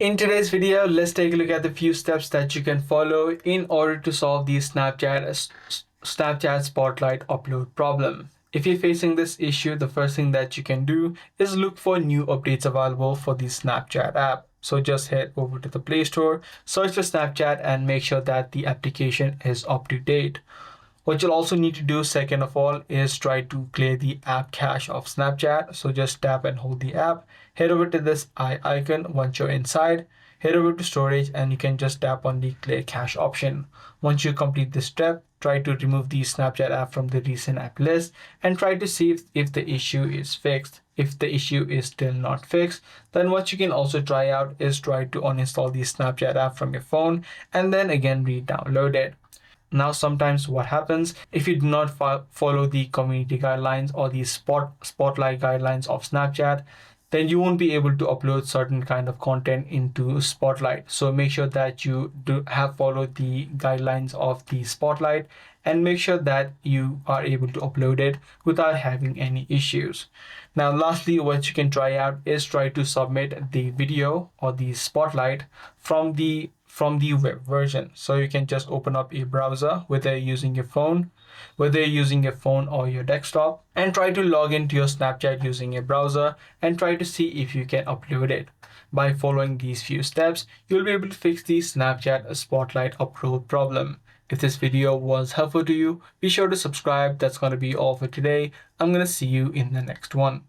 In today's video, let's take a look at the few steps that you can follow in order to solve the Snapchat Spotlight upload problem. If you're facing this issue, the first thing that you can do is look for new updates available for the Snapchat app. So just head over to the Play Store, search for Snapchat and make sure that the application is up to date. What you'll also need to do, second of all, is try to clear the app cache of Snapchat. So just tap and hold the app, head over to this eye icon. Once you're inside, head over to storage and you can just tap on the clear cache option. Once you complete this step, try to remove the Snapchat app from the recent app list and try to see if the issue is fixed. If the issue is still not fixed, then what you can also try out is try to uninstall the Snapchat app from your phone and then again re-download it. Now, sometimes what happens if you do not follow the community guidelines or the spotlight guidelines of Snapchat, then you won't be able to upload certain kind of content into Spotlight. So make sure that you do have followed the guidelines of the Spotlight and make sure that you are able to upload it without having any issues. Now, lastly, what you can try out is try to submit the video or the Spotlight from the web version. So you can just open up a browser, whether you're using your phone or your desktop, and try to log into your Snapchat using a browser and try to see if you can upload it. By following these few steps, you'll be able to fix the Snapchat Spotlight upload problem. If this video was helpful to you, be sure to subscribe. That's going to be all for today. I'm going to see you in the next one.